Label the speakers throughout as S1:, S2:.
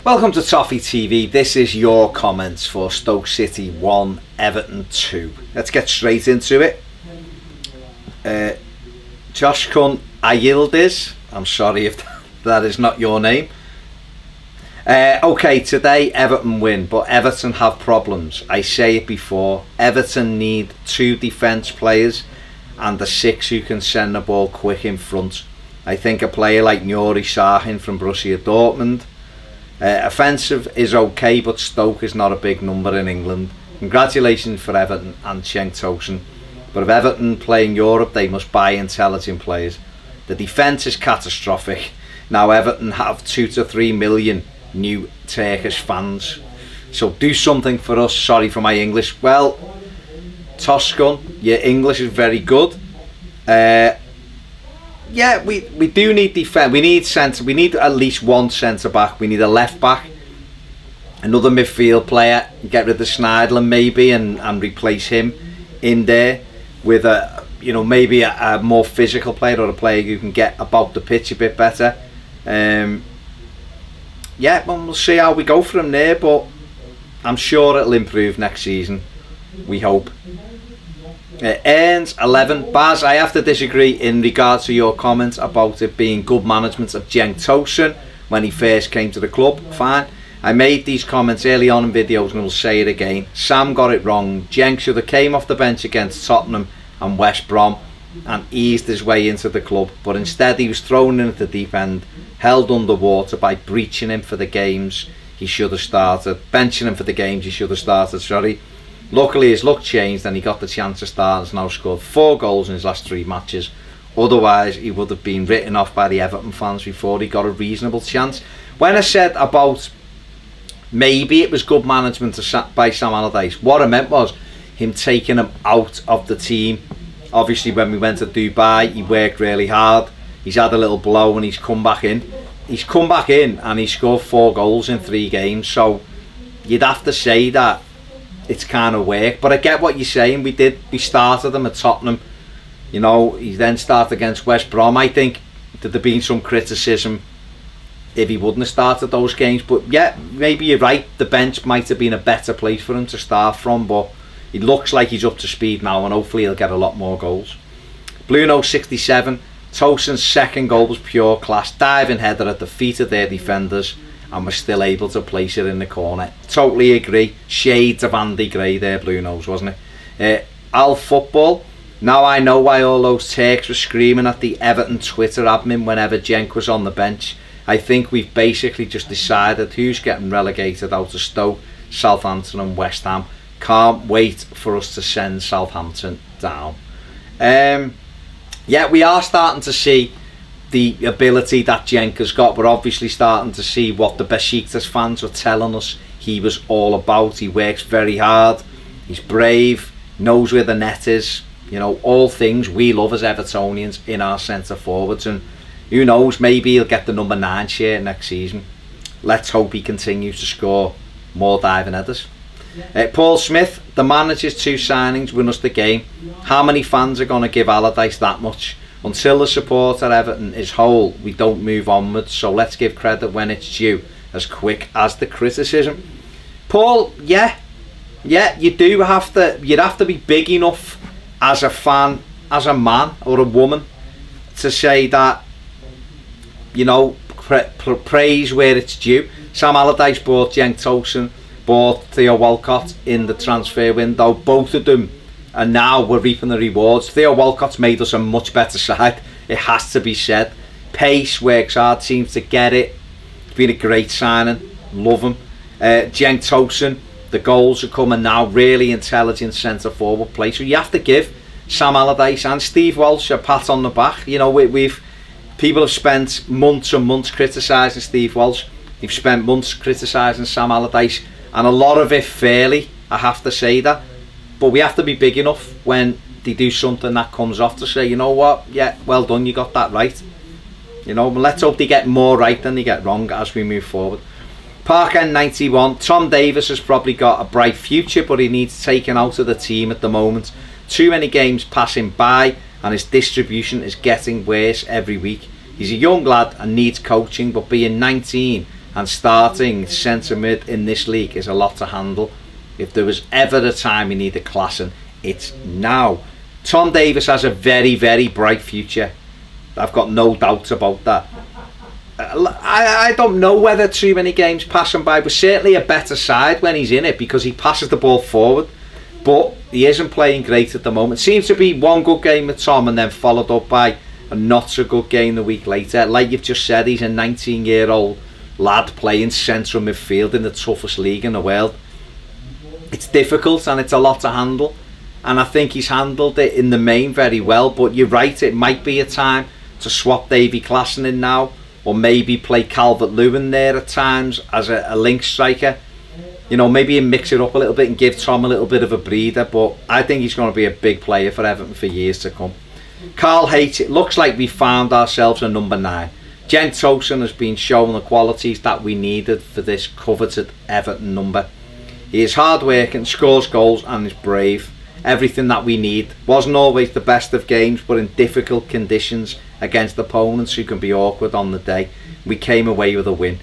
S1: Welcome to Toffee TV. This is your comments for Stoke City 1, Everton 2. Let's get straight into it. Josh Kun Ayildiz, I'm sorry if that is not your name. Okay, today Everton win, but Everton have problems. I say it before, Everton need 2 defence players and a 6 who can send the ball quick in front. I think a player like Nuri Sahin from Borussia Dortmund. Offensive is okay, but Stoke is not a big number in England. Congratulations for Everton and Cenk Tosun. But if Everton play in Europe, they must buy intelligent players. The defence is catastrophic. Now Everton have 2 to 3 million new Turkish fans. So do something for us. Sorry for my English. Well, Tosun, your English is very good. Yeah, we do need defence. We need centre. We need at least one centre back. We need a left back, another midfield player. Get rid of Schneiderlin maybe and replace him in there with a maybe a more physical player or a player who can get about the pitch a bit better. Yeah, well, we'll see how we go from there, but I'm sure it'll improve next season. We hope. Earns 11. Baz, I have to disagree in regards to your comments about it being good management of Cenk Tosun when he first came to the club. Fine. I made these comments early on in videos and will say it again. Sam got it wrong. Cenk should have came off the bench against Tottenham and West Brom and eased his way into the club, but instead he was thrown in at the deep end, held underwater by breaching him for the games he should have started, benching him for the games he should have started, sorry. Luckily his luck changed and he got the chance to start and has now scored 4 goals in his last 3 matches. Otherwise he would have been written off by the Everton fans before he got a reasonable chance. When I said about maybe it was good management by Sam Allardyce, what I meant was him taking him out of the team. Obviously when we went to Dubai he worked really hard, he's had a little blow and he's come back in. He's come back in and he scored 4 goals in 3 games, so you'd have to say that it's kind of work. But I get what you're saying. We started him at Tottenham, he then started against West Brom. I think that there'd been some criticism if he wouldn't have started those games, but yeah, maybe you're right, the bench might have been a better place for him to start from, but he looks like he's up to speed now and hopefully he'll get a lot more goals. Bluno 67. Tosun's 2nd goal was pure class, diving header at the feet of their defenders and was still able to place it in the corner. Totally agree. Shades of Andy Gray there, Blue Nose, wasn't it? Al Football. Now I know why all those Turks were screaming at the Everton Twitter admin whenever Cenk was on the bench. I think we've basically just decided who's getting relegated out of Stoke, Southampton and West Ham. Can't wait for us to send Southampton down. Yeah, we are starting to see the ability that Cenk has got. We're obviously starting to see what the Besiktas fans were telling us he was all about. He works very hard, he's brave, knows where the net is, all things we love as Evertonians in our centre forwards, and who knows, maybe he'll get the number 9 shirt next season. Let's hope he continues to score more diving headers. Paul Smith, the manager's 2 signings win us the game. How many fans are going to give Allardyce that much? Until the support at Everton is whole, we don't move onwards, so let's give credit when it's due, as quick as the criticism. Paul, yeah, you'd have to be big enough as a fan, as a man or a woman, to say that, praise where it's due. Sam Allardyce bought Cenk Tosun, bought Theo Walcott in the transfer window. Both of them and now we're reaping the rewards. Theo Walcott's made us a much better side, it has to be said. Pace, works hard, seems to get it. It's been a great signing, love him. Cenk Tosun, the goals are coming now, really intelligent centre forward play. So you have to give Sam Allardyce and Steve Walsh a pat on the back. People have spent months and months criticising Steve Walsh. They've spent months criticising Sam Allardyce, and a lot of it fairly, I have to say that. But we have to be big enough when they do something that comes off to say, you know what, yeah, well done, you got that right. Let's hope they get more right than they get wrong as we move forward. Parkend 91. Tom Davies has probably got a bright future, but he needs taken out of the team at the moment. Too many games passing by and his distribution is getting worse every week. He's a young lad and needs coaching, but being 19 and starting centre mid in this league is a lot to handle. If there was ever a time we need a classing, it's now. Tom Davies has a very, very bright future. I've got no doubts about that. I don't know whether too many games pass him by. We're certainly a better side when he's in it because he passes the ball forward, but he isn't playing great at the moment. Seems to be one good game with Tom and then followed up by a not so good game the week later. Like you've just said, he's a 19-year-old lad playing central midfield in the toughest league in the world. It's difficult and it's a lot to handle, and I think he's handled it in the main very well. But you're right, it might be a time to swap Davy Klaassen in now, or maybe play Calvert-Lewin there at times as a link striker. You know, maybe mix it up a little bit and give Tom a little bit of a breather. But I think he's going to be a big player for Everton for years to come. Carl hates it. Looks like we found ourselves a number 9. Cenk Tosun has been shown the qualities that we needed for this coveted Everton number. He is hard working, scores goals and is brave. Everything that we need. Wasn't always the best of games, but in difficult conditions against opponents who can be awkward on the day, we came away with a win.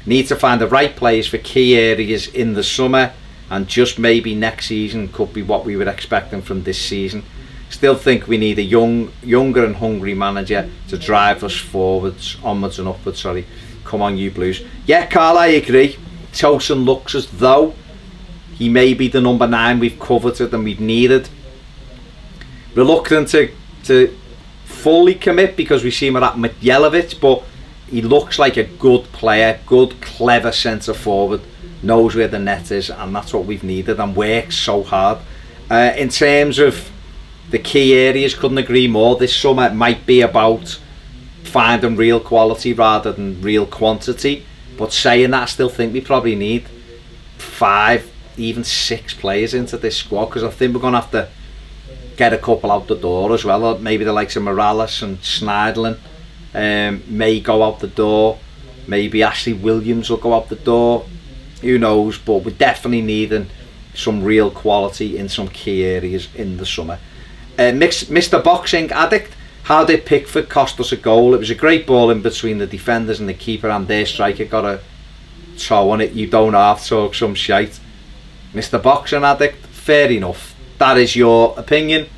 S1: Need to find the right players for key areas in the summer, and just maybe next season could be what we were expecting from this season. Still think we need a younger and hungry manager to drive us forwards, onwards and upwards. Sorry, come on you Blues. Yeah, Carl, I agree. Tosun looks as though he may be the number 9 we've coveted and we've needed. Reluctant to fully commit because we see him at McGibbon, but he looks like a good player, good, clever centre forward, knows where the net is, and that's what we've needed, and works so hard. In terms of the key areas, couldn't agree more. This summer it might be about finding real quality rather than real quantity, but saying that, I still think we probably need 5, even 6 players into this squad, because I think we're going to have to get a couple out the door as well. Maybe the likes of Morales and Schneiderlin may go out the door. Maybe Ashley Williams will go out the door, who knows, but we're definitely needing some real quality in some key areas in the summer. Mr. Boxing Addict, how did Pickford cost us a goal? It was a great ball in between the defenders and the keeper, and their striker got a toe on it. You don't have to talk some shite. Mr. Boxing Addict, fair enough. That is your opinion.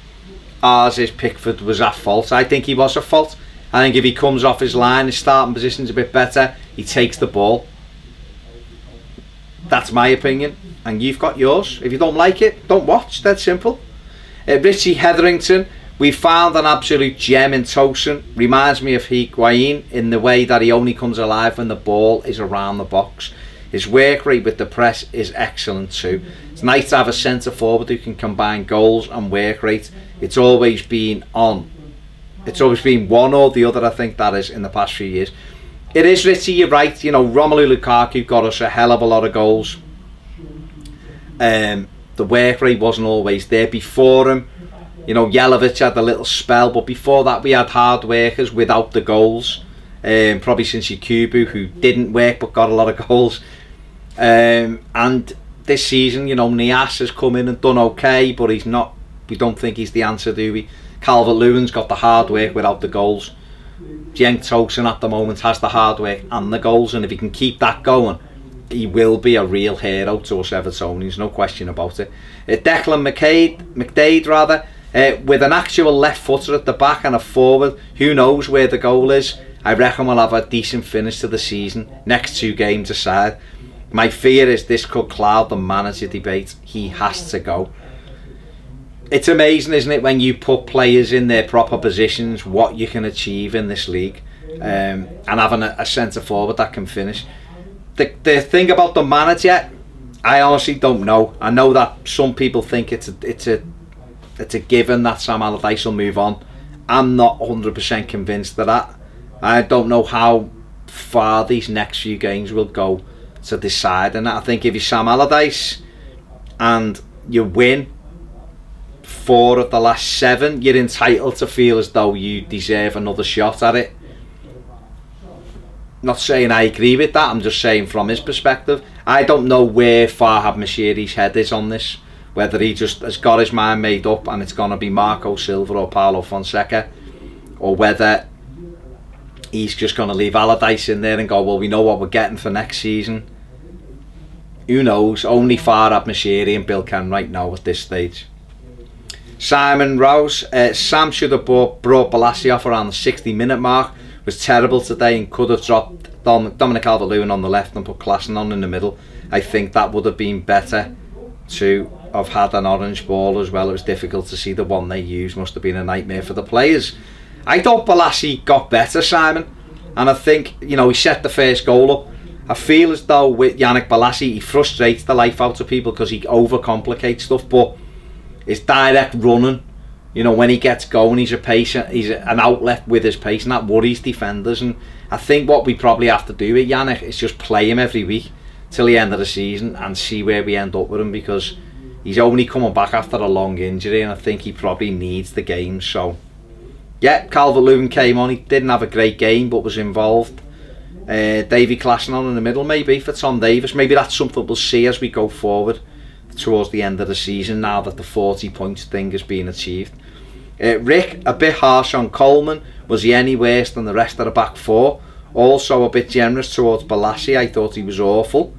S1: Ours is Pickford was at fault. I think he was at fault. I think if he comes off his line, his starting position's a bit better, he takes the ball. That's my opinion, and you've got yours. If you don't like it, don't watch. That's simple. Richie Hetherington, we found an absolute gem in Tosun. Reminds me of Higuain in the way that he only comes alive when the ball is around the box. His work rate with the press is excellent too. It's nice to have a centre forward who can combine goals and work rate. It's always been one or the other, I think that is, in the past few years. It is, Richie, you're right. You know, Romelu Lukaku got us a hell of a lot of goals. The work rate wasn't always there. Before him, you know, Jelavic had a little spell, but before that we had hard workers without the goals. Probably since Yakubu, who didn't work but got a lot of goals. And this season, you know, Nias has come in and done okay, but he's not, we don't think he's the answer, do we? Calvert-Lewin's got the hard work without the goals. Cenk Tosun at the moment has the hard work and the goals, and if he can keep that going, he will be a real hero to us Evertonians, no question about it. Declan McDade, with an actual left footer at the back and a forward, who knows where the goal is. I reckon we'll have a decent finish to the season, next 2 games aside. My fear is this could cloud the manager debate. He has to go. It's amazing, isn't it, when you put players in their proper positions, what you can achieve in this league, and having a centre forward that can finish. The thing about the manager, I honestly don't know. I know that some people think it's a given that Sam Allardyce will move on. I'm not 100% convinced of that. I don't know how far these next few games will go to decide, and I think if you're Sam Allardyce and you win 4 of the last 7, you're entitled to feel as though you deserve another shot at it. Not saying I agree with that, I'm just saying from his perspective. I don't know where Farhad Moshiri's head is on this, whether he just has got his mind made up and it's going to be Marco Silva or Paulo Fonseca, or whether he's just going to leave Allardyce in there and go, well, we know what we're getting for next season. Who knows? Only Farhad Moshiri and Bill Kenwright know at this stage. Simon Rose, Sam should have brought Balassi off around the 60-minute mark. Was terrible today and could have dropped Dominic Calvert-Lewin on the left and put Klassen on in the middle. I think that would have been better to have had an orange ball as well. It was difficult to see. The one they used must have been a nightmare for the players. I thought Balassi got better, Simon, and I think, you know, he set the first goal up. I feel as though with Yannick Balassi, he frustrates the life out of people because he overcomplicates stuff, but his direct running, you know, when he gets going, he's an outlet with his pace, and that worries defenders. And I think what we probably have to do with Yannick is just play him every week till the end of the season and see where we end up with him, because he's only coming back after a long injury, and I think he probably needs the game. So yeah, Calvert-Lewin came on. He didn't have a great game but was involved. Davy Klassen on in the middle maybe for Tom Davies. Maybe that's something we'll see as we go forward towards the end of the season, now that the 40 points thing has been achieved. Rick, a bit harsh on Coleman. Was he any worse than the rest of the back four? Also a bit generous towards Balassi. I thought he was awful.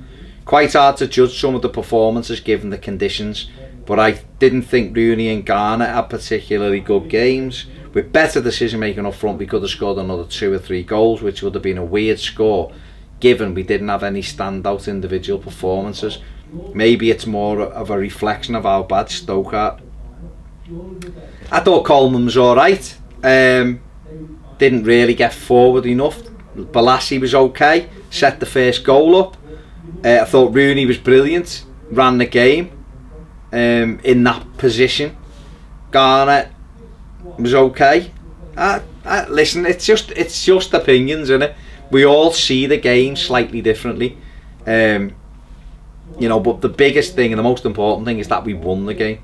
S1: Quite hard to judge some of the performances given the conditions, but I didn't think Rooney and Garner had particularly good games. With better decision making up front, we could have scored another 2 or 3 goals, which would have been a weird score given we didn't have any standout individual performances. Maybe it's more of a reflection of how bad Stoke are. I thought Coleman was alright. Didn't really get forward enough. Balassi was okay, set the first goal up. I thought Rooney was brilliant, ran the game in that position. Garner was okay. Listen, it's just opinions, isn't it? We all see the game slightly differently. You know, but the biggest thing and the most important thing is that we won the game.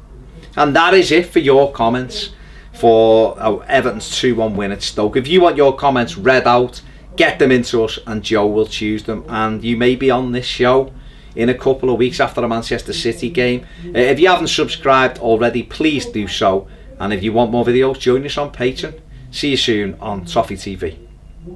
S1: And that is it for your comments for Everton's 2-1 win at Stoke. If you want your comments read out, get them into us and Joe will choose them, and you may be on this show in a couple of weeks after the Manchester City game. If you haven't subscribed already, please do so, and if you want more videos, join us on Patreon. See you soon on Toffee TV.